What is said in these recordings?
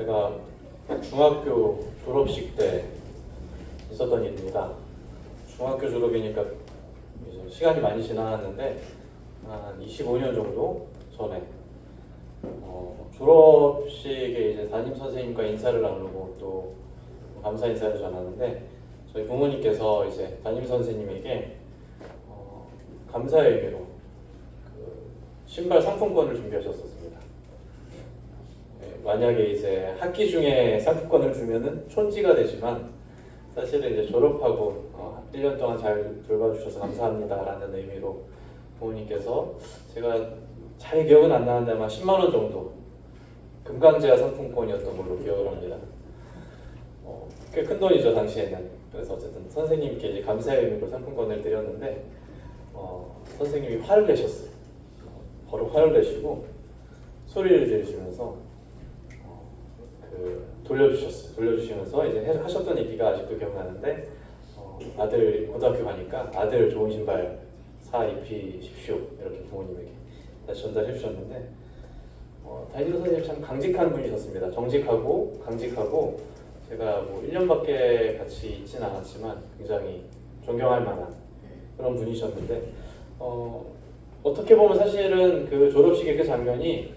제가 중학교 졸업식 때 있었던 일입니다. 중학교 졸업이니까 이제 시간이 많이 지났는데 한 25년 정도 전에 졸업식에 이제 담임 선생님과 인사를 나누고 또 감사 인사를 전하는데 저희 부모님께서 이제 담임 선생님에게 감사의 의미로 그 신발 상품권을 준비하셨었습니다. 만약에 이제 학기 중에 상품권을 주면은 촌지가 되지만 사실은 이제 졸업하고 1년 동안 잘 돌봐주셔서 감사합니다라는 의미로 부모님께서 제가 잘 기억은 안 나는데 아마 10만 원 정도 금강제야 상품권이었던 걸로 기억을 합니다. 꽤 큰 돈이죠 당시에는. 그래서 어쨌든 선생님께 이제 감사의 의미로 상품권을 드렸는데 선생님이 화를 내셨어요. 바로 화를 내시고 소리를 지르시면서 돌려주시면서 이제 하셨던 얘기가 아직도 기억나는데 아들 고등학교 가니까 아들 좋은 신발 사 입히십시오 이렇게 부모님에게 다시 전달해 주셨는데 담임 선생님 참 강직한 분이셨습니다. 정직하고 강직하고 제가 뭐 1년밖에 같이 있진 않았지만 굉장히 존경할 만한 그런 분이셨는데 어떻게 보면 사실은 그 졸업식의 그 장면이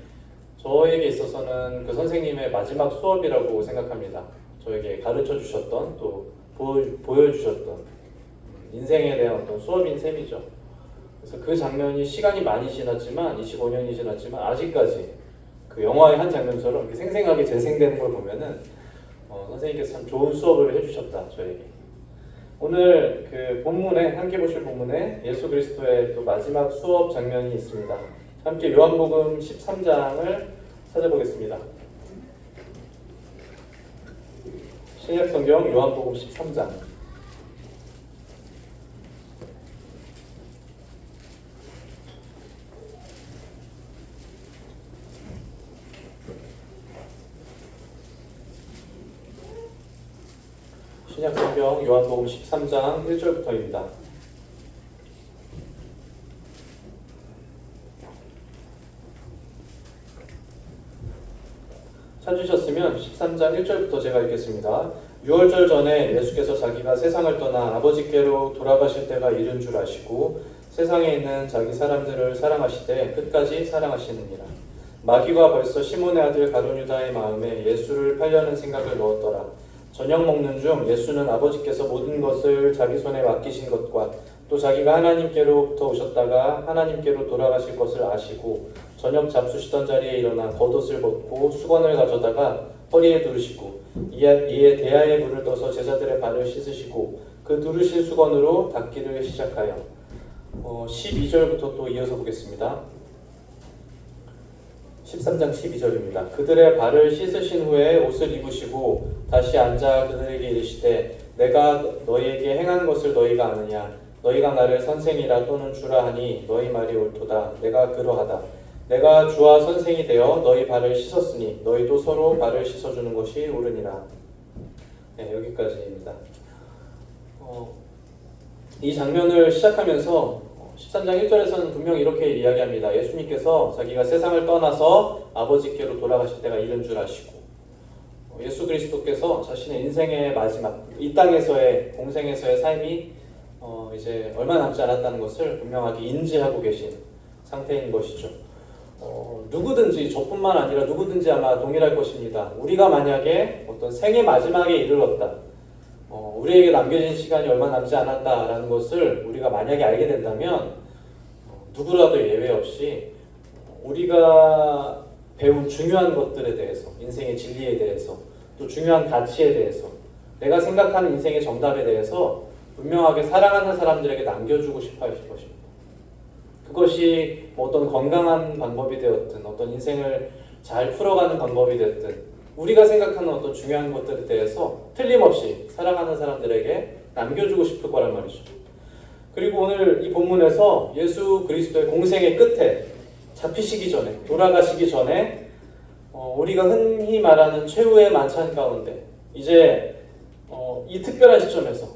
저에게 있어서는 그 선생님의 마지막 수업이라고 생각합니다. 저에게 가르쳐 주셨던 또 보여주셨던 인생에 대한 어떤 수업인 셈이죠. 그래서 그 장면이 시간이 많이 지났지만 25년이 지났지만 아직까지 그 영화의 한 장면처럼 이렇게 생생하게 재생되는 걸 보면은 선생님께서 참 좋은 수업을 해주셨다 저에게. 오늘 그 본문에 함께 보실 본문에 예수 그리스도의 또 마지막 수업 장면이 있습니다. 함께 요한복음 13장을 찾아보겠습니다. 신약성경 요한복음 13장. 신약성경 요한복음 13장 1절부터입니다. 찾으셨으면 13장 1절부터 제가 읽겠습니다. 6월절 전에 예수께서 자기가 세상을 떠나 아버지께로 돌아가실 때가 이른 줄 아시고 세상에 있는 자기 사람들을 사랑하시되 끝까지 사랑하시느니라. 마귀가 벌써 시몬의 아들 가룟유다의 마음에 예수를 팔려는 생각을 넣었더라. 저녁 먹는 중 예수는 아버지께서 모든 것을 자기 손에 맡기신 것과 또 자기가 하나님께로부터 오셨다가 하나님께로 돌아가실 것을 아시고 저녁 잡수시던 자리에 일어나 겉옷을 벗고 수건을 가져다가 허리에 두르시고 이에 대야에 물을 떠서 제자들의 발을 씻으시고 그 두르실 수건으로 닦기를 시작하여 12절부터 또 이어서 보겠습니다. 13장 12절입니다. 그들의 발을 씻으신 후에 옷을 입으시고 다시 앉아 그들에게 이르시되 내가 너희에게 행한 것을 너희가 아느냐 너희가 나를 선생이라 또는 주라 하니 너희 말이 옳도다. 내가 그러하다. 내가 주와 선생이 되어 너희 발을 씻었으니 너희도 서로 발을 씻어주는 것이 옳으니라. 네, 여기까지입니다. 이 장면을 시작하면서 13장 1절에서는 분명히 이렇게 이야기합니다. 예수님께서 자기가 세상을 떠나서 아버지께로 돌아가실 때가 이른 줄 아시고 예수 그리스도께서 자신의 인생의 마지막 이 땅에서의 공생에서의 삶이 이제 얼마 남지 않았다는 것을 분명하게 인지하고 계신 상태인 것이죠. 누구든지 저뿐만 아니라 누구든지 아마 동일할 것입니다. 우리가 만약에 어떤 생의 마지막에 이르렀다. 우리에게 남겨진 시간이 얼마 남지 않았다라는 것을 우리가 만약에 알게 된다면 누구라도 예외 없이 우리가 배운 중요한 것들에 대해서 인생의 진리에 대해서 또 중요한 가치에 대해서 내가 생각하는 인생의 정답에 대해서 분명하게 사랑하는 사람들에게 남겨주고 싶어 하실 것입니다. 그것이 어떤 건강한 방법이 되었든 어떤 인생을 잘 풀어가는 방법이 됐든 우리가 생각하는 어떤 중요한 것들에 대해서 틀림없이 사랑하는 사람들에게 남겨주고 싶을 거란 말이죠. 그리고 오늘 이 본문에서 예수 그리스도의 공생의 끝에 잡히시기 전에 돌아가시기 전에 우리가 흔히 말하는 최후의 만찬 가운데 이제 이 특별한 시점에서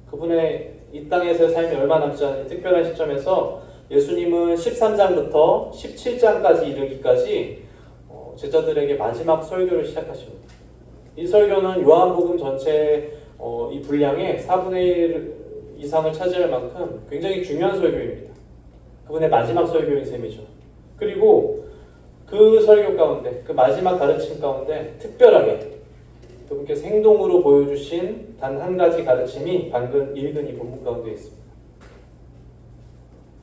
그분의 이 땅에서의 삶이 얼마 남지 않은 특별한 시점에서 예수님은 13장부터 17장까지 이르기까지 제자들에게 마지막 설교를 시작하십니다. 이 설교는 요한복음 전체 이 분량의 4분의 1 이상을 차지할 만큼 굉장히 중요한 설교입니다. 그분의 마지막 설교인 셈이죠. 그리고 그 설교 가운데, 그 마지막 가르침 가운데 특별하게 그분께서 행동으로 보여주신 단 한 가지 가르침이 방금 읽은 이 본문 가운데 있습니다.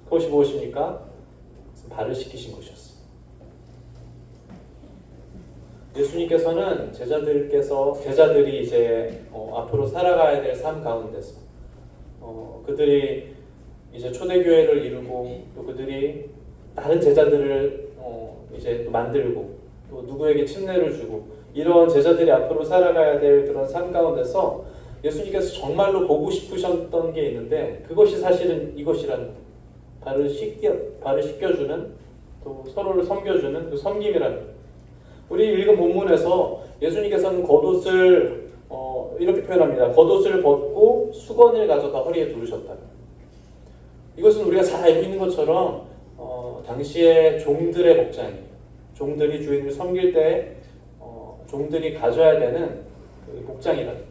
그것이 무엇입니까? 발을 씻기신 것이었어요. 예수님께서는 제자들이 이제 앞으로 살아가야 될 삶 가운데서 그들이 이제 초대교회를 이루고 또 그들이 다른 제자들을 이제 또 만들고 또 누구에게 침례를 주고 이런 제자들이 앞으로 살아가야 될 그런 삶 가운데서 예수님께서 정말로 보고 싶으셨던 게 있는데 그것이 사실은 이것이라는 거예요. 발을 씻겨주는 또 서로를 섬겨주는 그 섬김이라는 거예요. 우리 읽은 본문에서 예수님께서는 겉옷을 이렇게 표현합니다. 겉옷을 벗고 수건을 가져다 허리에 두르셨다. 이것은 우리가 잘 알고 있는 것처럼 당시의 종들의 복장이에요. 종들이 주인을 섬길 때 종들이 가져야 되는 그 복장이라는 거예요.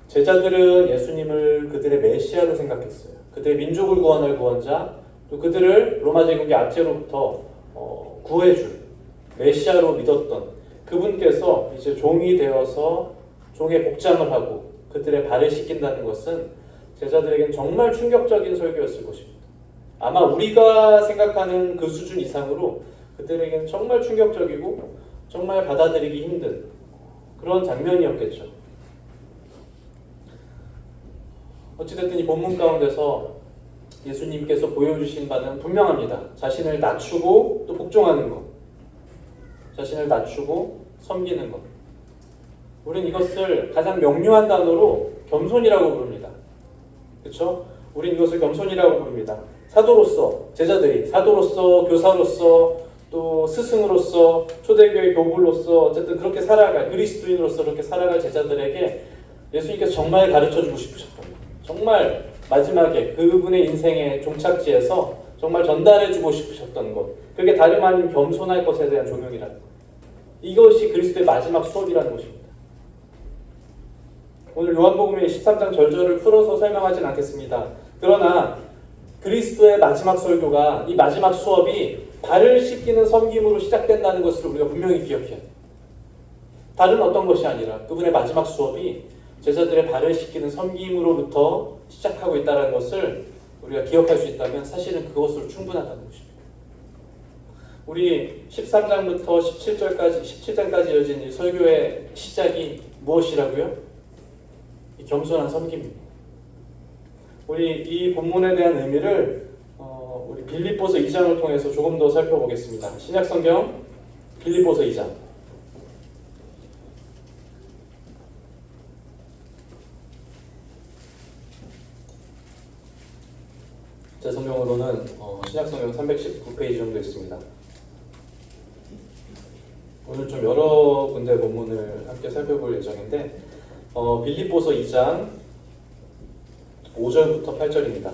제자들은 예수님을 그들의 메시아로 생각했어요. 그들의 민족을 구원할 구원자, 또 그들을 로마 제국의 압제로부터 구해줄 메시아로 믿었던 그분께서 이제 종이 되어서 종의 복장을 하고 그들의 발을 씻긴다는 것은 제자들에겐 정말 충격적인 설교였을 것입니다. 아마 우리가 생각하는 그 수준 이상으로 그들에겐 정말 충격적이고 정말 받아들이기 힘든 그런 장면이었겠죠. 어찌됐든 이 본문 가운데서 예수님께서 보여주신 바는 분명합니다. 자신을 낮추고 또 복종하는 것. 자신을 낮추고 섬기는 것. 우리는 이것을 가장 명료한 단어로 겸손이라고 부릅니다. 그렇죠? 우리는 이것을 겸손이라고 부릅니다. 사도로서, 제자들이 사도로서, 교사로서, 또 스승으로서, 초대교회 교부로서 어쨌든 그렇게 살아갈, 그리스도인으로서 그렇게 살아갈 제자들에게 예수님께서 정말 가르쳐주고 싶으셨던 거예요. 정말 마지막에 그분의 인생의 종착지에서 정말 전달해주고 싶으셨던 것. 그게 다름 아닌 겸손할 것에 대한 조명이라는 것. 이것이 그리스도의 마지막 수업이라는 것입니다. 오늘 요한복음의 13장 절절을 풀어서 설명하진 않겠습니다. 그러나 그리스도의 마지막 설교가 이 마지막 수업이 발을 씻기는 섬김으로 시작된다는 것을 우리가 분명히 기억해야 돼요. 다른 어떤 것이 아니라 그분의 마지막 수업이 제자들의 발을 씻기는 섬김으로부터 시작하고 있다는 것을 우리가 기억할 수 있다면 사실은 그것으로 충분하다는 것입니다. 우리 13장부터 17장까지 이어진 이 설교의 시작이 무엇이라고요? 이 겸손한 섬김입니다. 우리 이 본문에 대한 의미를 우리 빌립보서 2장을 통해서 조금 더 살펴보겠습니다. 신약성경 빌립보서 2장. 제 성경으로는 신약성경 319페이지 정도 있습니다. 오늘 좀 여러 군데 본문을 함께 살펴볼 예정인데 빌립보서 2장 5절부터 8절입니다.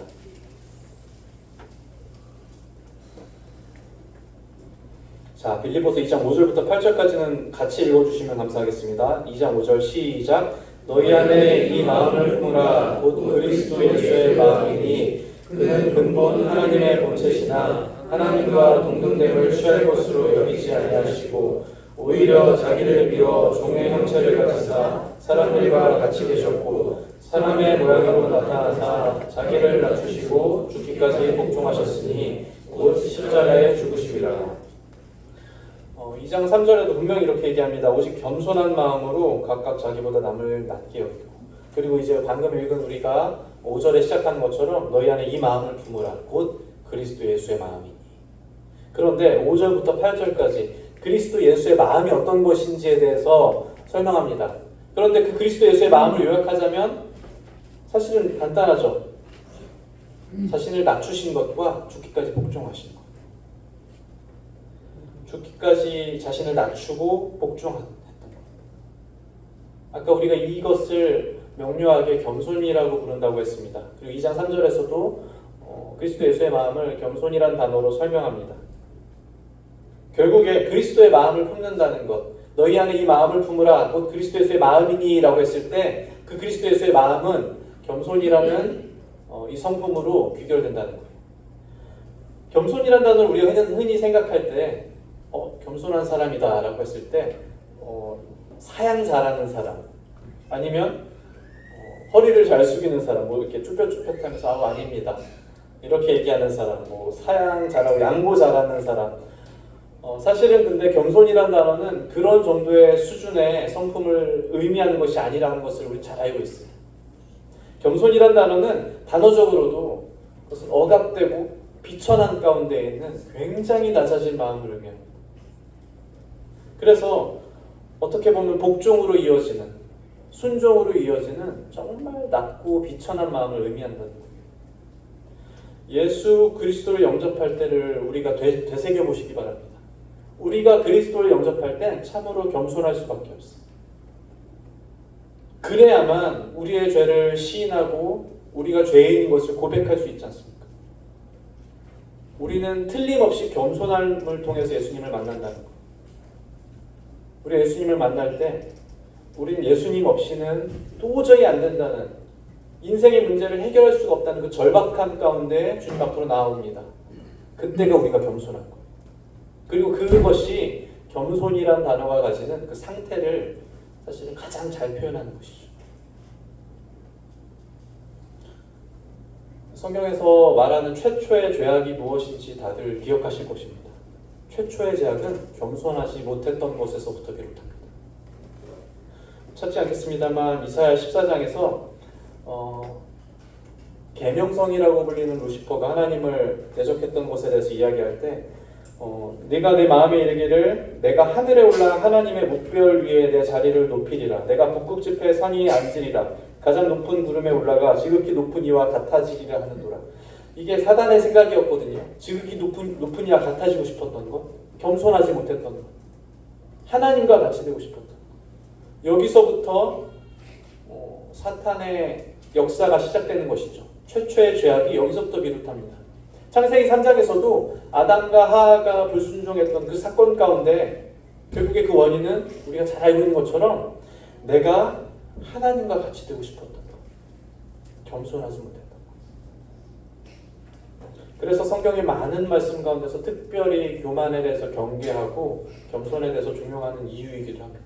자, 빌립보서 2장 5절부터 8절까지는 같이 읽어주시면 감사하겠습니다. 2장 5절 시작. 너희 안에 이 마음을 품으라. 곧 그리스도 예수의 마음이니 그는 근본 하나님의 본체시나 하나님과 동등됨을 취할 것으로 여기지 아니하시고 오히려 자기를 비워 종의 형체를 가지사 사람들과 같이 계셨고 사람의 모양으로 나타나사 자기를 낮추시고 죽기까지 복종하셨으니 곧 십자가에 죽으심이라. 2장 3절에도 분명히 이렇게 얘기합니다. 오직 겸손한 마음으로 각각 자기보다 남을 낮게 여기고, 그리고 이제 방금 읽은 우리가 5절에 시작하는 것처럼 너희 안에 이 마음을 품으라. 곧 그리스도 예수의 마음이니. 그런데 5절부터 8절까지 그리스도 예수의 마음이 어떤 것인지에 대해서 설명합니다. 그런데 그 그리스도 예수의 마음을 요약하자면 사실은 간단하죠. 자신을 낮추신 것과 죽기까지 복종하신 것. 죽기까지 자신을 낮추고 복종했던 것. 아까 우리가 이것을 명료하게 겸손이라고 부른다고 했습니다. 그리고 2장 3절에서도 그리스도 예수의 마음을 겸손이란 단어로 설명합니다. 결국에 그리스도의 마음을 품는다는 것. 너희 안에 이 마음을 품으라. 곧 그리스도 예수의 마음이니 라고 했을 때 그 그리스도 예수의 마음은 겸손이라는 이 성품으로 귀결된다는 거예요. 겸손이라는 단어를 우리가 흔히 생각할 때 겸손한 사람이다 라고 했을 때 사양 잘하는 사람, 아니면 허리를 잘 숙이는 사람, 뭐 이렇게 쭈뼛쭈뼛하면서 아닙니다 이렇게 얘기하는 사람, 뭐 사양 잘하고 양보 잘하는 사람. 사실은 근데 겸손이라는 단어는 그런 정도의 수준의 성품을 의미하는 것이 아니라는 것을 우리 잘 알고 있어요. 겸손이라는 단어는 단어적으로도 무슨 억압되고 비천한 가운데 있는 굉장히 낮아진 마음을 의미합니다. 그래서 어떻게 보면 복종으로 이어지는, 순종으로 이어지는 정말 낮고 비천한 마음을 의미한다는 거예요. 예수 그리스도를 영접할 때를 우리가 되새겨 보시기 바랍니다. 우리가 그리스도를 영접할 땐 참으로 겸손할 수밖에 없어요. 그래야만 우리의 죄를 시인하고 우리가 죄인인 것을 고백할 수 있지 않습니까? 우리는 틀림없이 겸손함을 통해서 예수님을 만난다는 거예요. 우리 예수님을 만날 때 우리는 예수님 없이는 도저히 안 된다는, 인생의 문제를 해결할 수가 없다는 그 절박함 가운데 주님 앞으로 나옵니다. 그때가 우리가 겸손한 거예요. 그리고 그것이 겸손이란 단어가 가지는 그 상태를 사실은 가장 잘 표현하는 것이죠. 성경에서 말하는 최초의 죄악이 무엇인지 다들 기억하실 것입니다. 최초의 죄악은 겸손하지 못했던 것에서부터 비롯합니다. 찾지 않겠습니다만 이사야 14장에서 계명성이라고 불리는 루시퍼가 하나님을 대적했던 것에 대해서 이야기할 때 네가 내 마음에 이르기를 내가 하늘에 올라 하나님의 묵별 위에 내 자리를 높이리라. 내가 북극 지폐의 산 위에 앉으리라. 가장 높은 구름에 올라가 지극히 높은 이와 같아지리라 하는도라. 이게 사단의 생각이었거든요. 지극히 높은 이와 같아지고 싶었던 것, 겸손하지 못했던 것, 하나님과 같이 되고 싶었던 것. 여기서부터 사탄의 역사가 시작되는 것이죠. 최초의 죄악이 여기서부터 비롯합니다. 창세기 3장에서도 아담과 하하가 불순종했던 그 사건 가운데 결국에 그 원인은 우리가 잘 알고 있는 것처럼 내가 하나님과 같이 되고 싶었던 것, 겸손하지 못했던 것. 그래서 성경의 많은 말씀 가운데서 특별히 교만에 대해서 경계하고 겸손에 대해서 중용하는 이유이기도 합니다.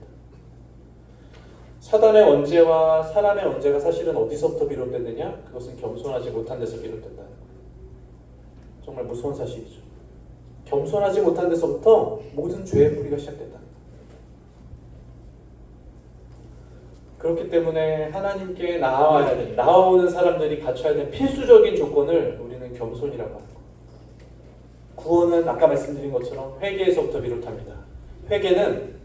사단의 원죄와 사람의 원죄가 사실은 어디서부터 비롯됐느냐? 그것은 겸손하지 못한 데서 비롯된다는 거예요. 정말 무서운 사실이죠. 겸손하지 못한 데서부터 모든 죄의 뿌리가 시작된다는 거예요. 그렇기 때문에 하나님께 나아오는 사람들이 갖춰야 되는 필수적인 조건을 우리는 겸손이라고 하는 거예요. 구원은 아까 말씀드린 것처럼 회개에서부터 비롯합니다. 회개는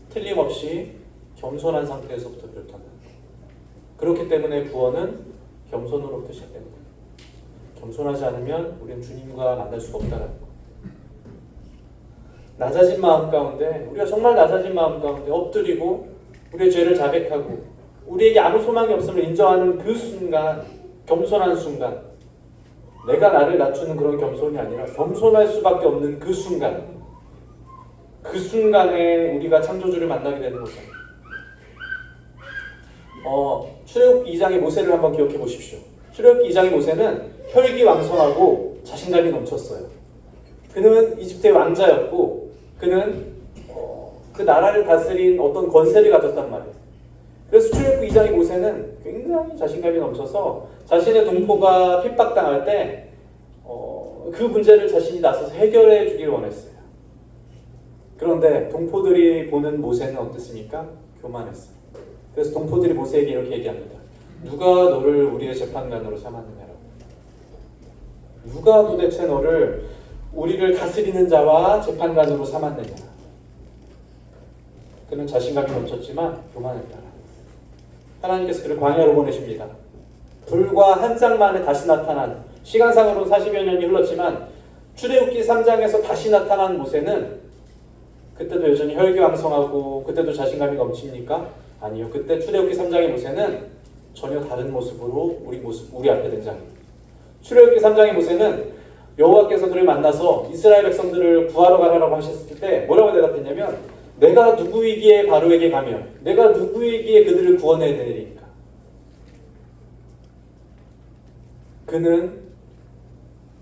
틀림없이 겸손한 상태에서부터 비롯한다. 그렇기 때문에 구원은 겸손으로부터 시작됩니다. 겸손하지 않으면 우리는 주님과 만날 수가 없다는 것. 낮아진 마음 가운데, 우리가 정말 낮아진 마음 가운데 엎드리고 우리의 죄를 자백하고 우리에게 아무 소망이 없음을 인정하는 그 순간, 겸손한 순간, 내가 나를 낮추는 그런 겸손이 아니라 겸손할 수밖에 없는 그 순간, 그 순간에 우리가 창조주를 만나게 되는 거죠. 출애굽기 2장의 모세를 한번 기억해 보십시오. 출애굽기 2장의 모세는 혈기왕성하고 자신감이 넘쳤어요. 그는 이집트의 왕자였고 그는 그 나라를 다스린 어떤 권세를 가졌단 말이에요. 그래서 출애굽기 2장의 모세는 굉장히 자신감이 넘쳐서 자신의 동포가 핍박당할 때 그 문제를 자신이 나서서 해결해 주길 원했어요. 그런데 동포들이 보는 모세는 어땠습니까? 교만했어요. 그래서 동포들이 모세에게 이렇게 얘기합니다. 누가 너를 우리의 재판관으로 삼았느냐라고. 누가 도대체 너를 우리를 다스리는 자와 재판관으로 삼았느냐. 그는 자신감이 넘쳤지만 교만했다. 하나님께서 그를 광야로 보내십니다. 불과 한 장 만에 다시 나타난, 시간상으로 40여 년이 흘렀지만 출애굽기 3장에서 다시 나타난 모세는 그때도 여전히 혈기왕성하고 그때도 자신감이 넘칩니까? 아니요. 그때 출애굽기 3장의 모세는 전혀 다른 모습으로 우리 앞에 등장합니다. 출애굽기 3장의 모세는 여호와께서 그를 만나서 이스라엘 백성들을 구하러 가라고 하셨을 때 뭐라고 대답했냐면 내가 누구이기에 바로에게 가며 내가 누구이기에 그들을 구원해내리까. 그는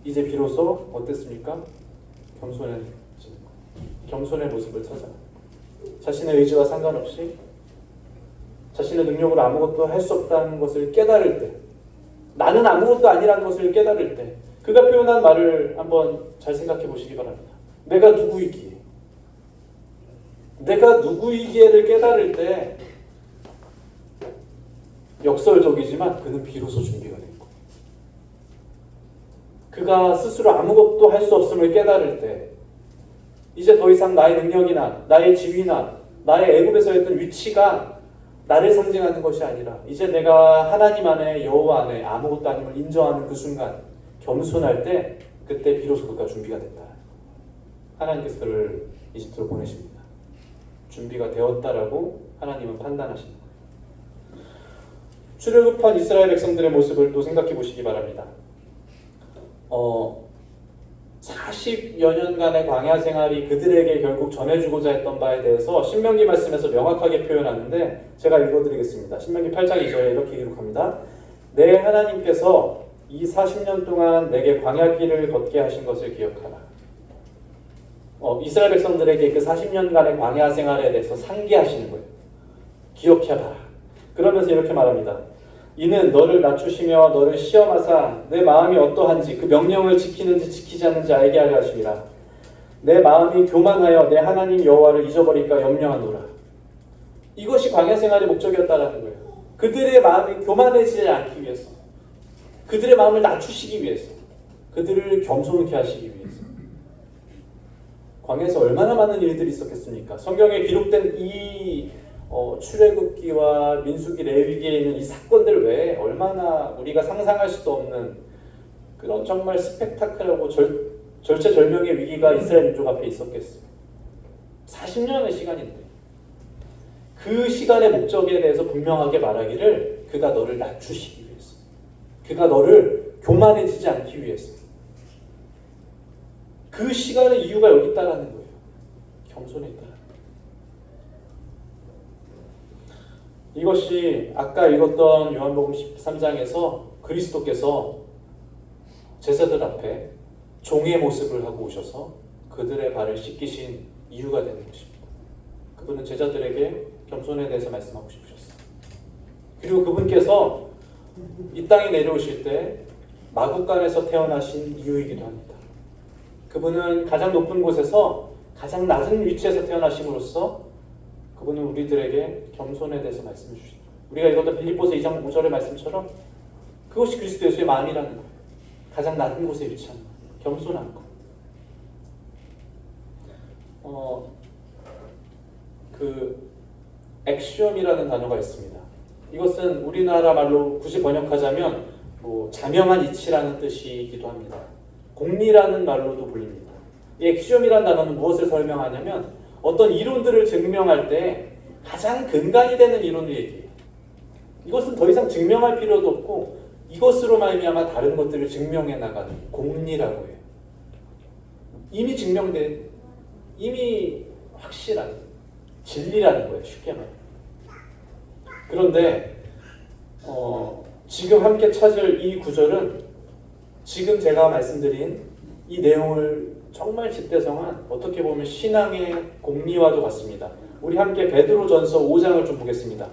이제 비로소 어땠습니까? 겸손의 모습을 찾아 자신의 의지와 상관없이 자신의 능력으로 아무것도 할 수 없다는 것을 깨달을 때, 나는 아무것도 아니라는 것을 깨달을 때 그가 표현한 말을 한번 잘 생각해 보시기 바랍니다. 내가 누구이기에를 깨달을 때 역설적이지만 그는 비로소 준비가 된 거예요. 그가 스스로 아무것도 할 수 없음을 깨달을 때 이제 더 이상 나의 능력이나 나의 지위나 나의 애굽에서 했던 위치가 나를 상징하는 것이 아니라 이제 내가 하나님 안에 여호와 안에 아무것도 아님을 인정하는 그 순간 겸손할 때 그때 비로소 그가 준비가 됐다. 하나님께서 그를 이집트로 보내십니다. 준비가 되었다라고 하나님은 판단하시는 거예요. 출애굽한 이스라엘 백성들의 모습을 또 생각해 보시기 바랍니다. 40여 년간의 광야 생활이 그들에게 결국 전해주고자 했던 바에 대해서 신명기 말씀에서 명확하게 표현하는데 제가 읽어드리겠습니다. 신명기 8장 2절에 이렇게 기록합니다. 내 하나님께서 이 40년 동안 내게 광야 길을 걷게 하신 것을 기억하라. 이스라엘 백성들에게 그 40년간의 광야 생활에 대해서 상기하시는 거예요. 기억해봐라. 그러면서 이렇게 말합니다. 이는 너를 낮추시며 너를 시험하사 내 마음이 어떠한지 그 명령을 지키는지 지키지 않는지 알게 하려 하심이라. 내 마음이 교만하여 내 하나님 여호와를 잊어버릴까 염려하노라. 이것이 광야 생활의 목적이었다라는 거예요. 그들의 마음이 교만해지지 않기 위해서, 그들의 마음을 낮추시기 위해서, 그들을 겸손케 하시기 위해서. 광야에서 얼마나 많은 일들이 있었겠습니까? 성경에 기록된 이 출애굽기와 민수기, 레위기에 있는 이 사건들 외에 얼마나 우리가 상상할 수도 없는 그런 정말 스펙타클하고 절체절명의 위기가 이스라엘 민족 앞에 있었겠어요. 40년의 시간인데 그 시간의 목적에 대해서 분명하게 말하기를 그가 너를 낮추시기 위해서, 그가 너를 교만해지지 않기 위해서. 그 시간의 이유가 여기 있다라는 거예요. 겸손에 있다. 이것이 아까 읽었던 요한복음 13장에서 그리스도께서 제자들 앞에 종의 모습을 하고 오셔서 그들의 발을 씻기신 이유가 되는 것입니다. 그분은 제자들에게 겸손에 대해서 말씀하고 싶으셨어요. 그리고 그분께서 이 땅에 내려오실 때 마국간에서 태어나신 이유이기도 합니다. 그분은 가장 높은 곳에서 가장 낮은 위치에서 태어나심으로써 그분은 우리들에게 겸손에 대해서 말씀해 주십니다. 우리가 읽었던 빌립보서 2장 5절의 말씀처럼 그것이 그리스도 예수의 마음이라는 거예요. 가장 낮은 곳에 위치한 것, 겸손한 것. 액시엄이라는 단어가 있습니다. 이것은 우리나라 말로 굳이 번역하자면 자명한 이치라는 뜻이기도 합니다. 공리라는 말로도 불립니다. 이 액시엄이라는 단어는 무엇을 설명하냐면 어떤 이론들을 증명할 때 가장 근간이 되는 이론을 얘기해요. 이것은 더 이상 증명할 필요도 없고 이것으로 말미암아 다른 것들을 증명해 나가는 공리라고 해요. 이미 증명된, 이미 확실한 진리라는 거예요. 쉽게 말하면. 그런데 지금 함께 찾을 이 구절은 지금 제가 말씀드린 이 내용을 정말 집대성한 어떻게 보면 신앙의 공리와도 같습니다. 우리 함께 베드로전서 5장을 좀 보겠습니다.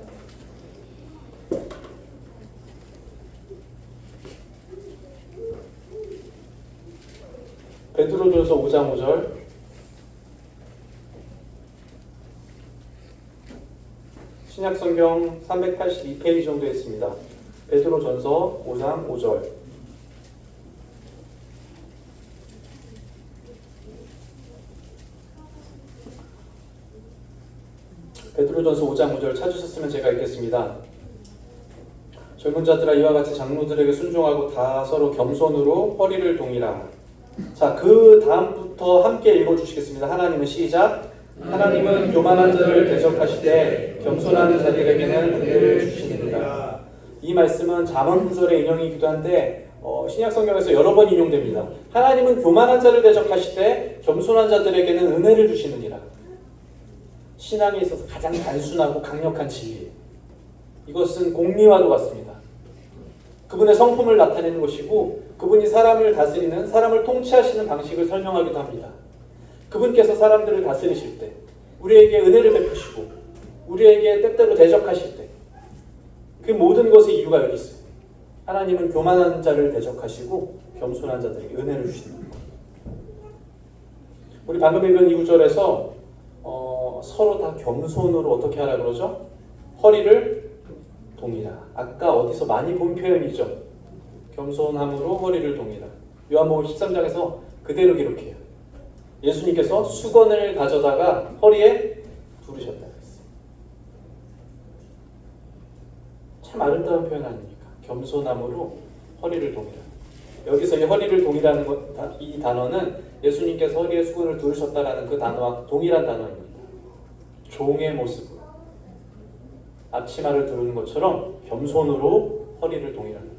베드로전서 5장 5절. 신약성경 382페이지 정도 있습니다. 베드로전서 5장 5절. 베드로전서 5장 5절 찾으셨으면 제가 읽겠습니다. 젊은 자들아 이와 같이 장로들에게 순종하고 다 서로 겸손으로 허리를 동이라. 자, 그 다음부터 함께 읽어주시겠습니다. 하나님은 시작. 하나님은 교만한 자를 대적하시되 겸손한 자들에게는 은혜를 주시느니라. 이 말씀은 잠언 구절의 인용이기도 한데 신약 성경에서 여러 번 인용됩니다. 하나님은 교만한 자를 대적하시되 겸손한 자들에게는 은혜를 주시느니라. 신앙에 있어서 가장 단순하고 강력한 진리. 이것은 공리와도 같습니다. 그분의 성품을 나타내는 것이고 그분이 사람을 다스리는, 사람을 통치하시는 방식을 설명하기도 합니다. 그분께서 사람들을 다스리실 때 우리에게 은혜를 베푸시고 우리에게 때때로 대적하실 때 그 모든 것의 이유가 여기 있어요. 하나님은 교만한 자를 대적하시고 겸손한 자들에게 은혜를 주신다. 우리 방금 읽은 이 구절에서 서로 다 겸손으로 어떻게 하라 그러죠? 허리를 동이라. 아까 어디서 많이 본 표현이죠. 겸손함으로 허리를 동이라. 요한복음 13장에서 그대로 기록해요. 예수님께서 수건을 가져다가 허리에 두르셨다 그랬어요. 참 아름다운 표현 아닙니까? 겸손함으로 허리를 동이라. 여기서 이 허리를 동이라는 이 단어는 예수님께서 허리에 수건을 두르셨다라는 그 단어와 동일한 단어입니다. 종의 모습으로 앞치마를 두르는 것처럼 겸손으로 허리를 동이라는 것.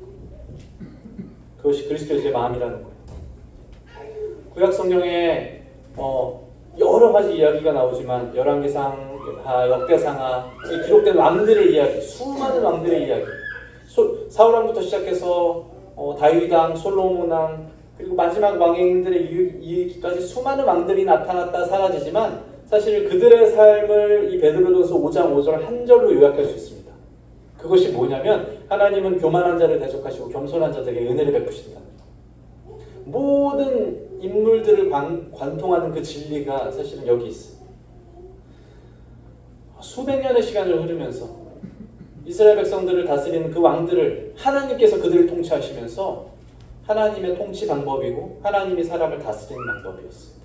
그것이 그리스도의 마음이라는 거예요. 구약 성경에 여러 가지 이야기가 나오지만 열왕기상, 역대상하 기록된 왕들의 이야기, 수많은 왕들의 이야기, 사울왕부터 시작해서 다윗왕, 솔로몬왕, 그리고 마지막 왕들의 이야기까지 수많은 왕들이 나타났다 사라지지만 사실 그들의 삶을 이 베드로전서 5장 5절 한 절로 요약할 수 있습니다. 그것이 뭐냐면 하나님은 교만한 자를 대적하시고 겸손한 자들에게 은혜를 베푸신다. 모든 인물들을 관통하는 그 진리가 사실은 여기 있어요. 수백 년의 시간을 흐르면서 이스라엘 백성들을 다스리는 그 왕들을 하나님께서 그들을 통치하시면서 하나님의 통치 방법이고 하나님이 사람을 다스리는 방법이었어요.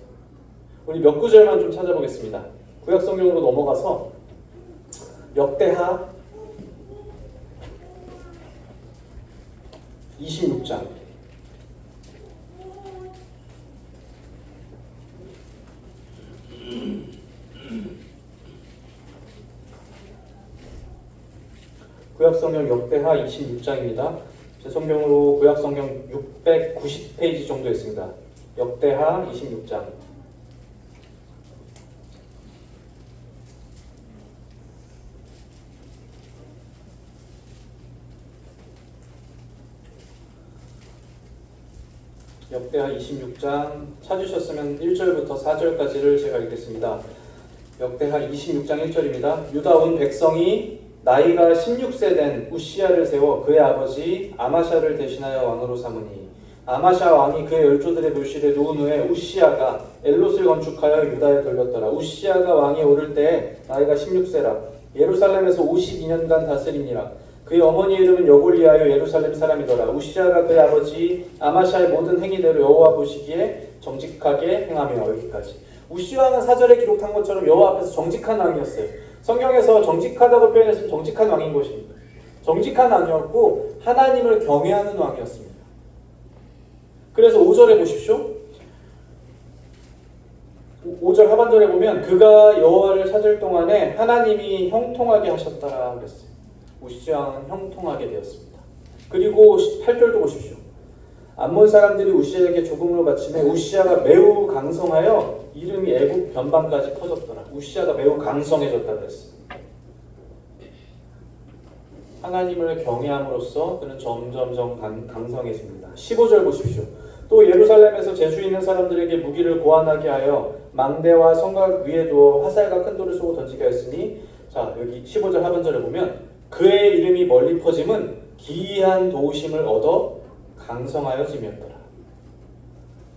우리 몇 구절만 좀 찾아보겠습니다. 구약 성경으로 넘어가서 역대하 26장 구약 성경 역대하 26장입니다. 제 성경으로 구약 성경 690페이지 정도 있습니다. 역대하 26장. 역대하 26장 찾으셨으면 1절부터 4절까지를 제가 읽겠습니다. 역대하 26장 1절입니다. 유다 온 백성이 나이가 16세 된 우시야를 세워 그의 아버지 아마샤를 대신하여 왕으로 삼으니 아마샤 왕이 그의 열조들의 묘실에 누운 후에 우시야가 엘롯을 건축하여 유다에 돌렸더라. 우시야가 왕에 오를 때에 나이가 16세라. 예루살렘에서 52년간 다스리니라. 그의 어머니 이름은 여골리하여 예루살렘 사람이더라. 우시야가 그의 아버지 아마샤의 모든 행위대로 여호와 보시기에 정직하게 행하며. 여기까지. 우시야 왕은 사절에 기록한 것처럼 여호와 앞에서 정직한 왕이었어요. 성경에서 정직하다고 표현했으면 정직한 왕인 것입니다. 정직한 왕이었고 하나님을 경외하는 왕이었습니다. 그래서 5절에 보십시오. 5절 하반절에 보면 그가 여호와를 찾을 동안에 하나님이 형통하게 하셨다라 그랬어요. 우시야 왕은 형통하게 되었습니다. 그리고 8절도 보십시오. 암몬 사람들이 우시야에게 조공을 바치매 우시야가 매우 강성하여 이름이 애굽 변방까지 퍼졌더라. 우시야가 매우 강성해졌다 그랬어요. 하나님을 경외함으로써 그는 점점점 강성해집니다. 15절 보십시오. 또 예루살렘에서 재주 있는 사람들에게 무기를 고안하게 하여 망대와 성곽 위에 두어 화살과 큰 돌을 쏘고 던지게 하였으니, 자 여기 15절 하반절에 보면 그의 이름이 멀리 퍼짐은 기이한 도우심을 얻어 강성하여짐이었더라.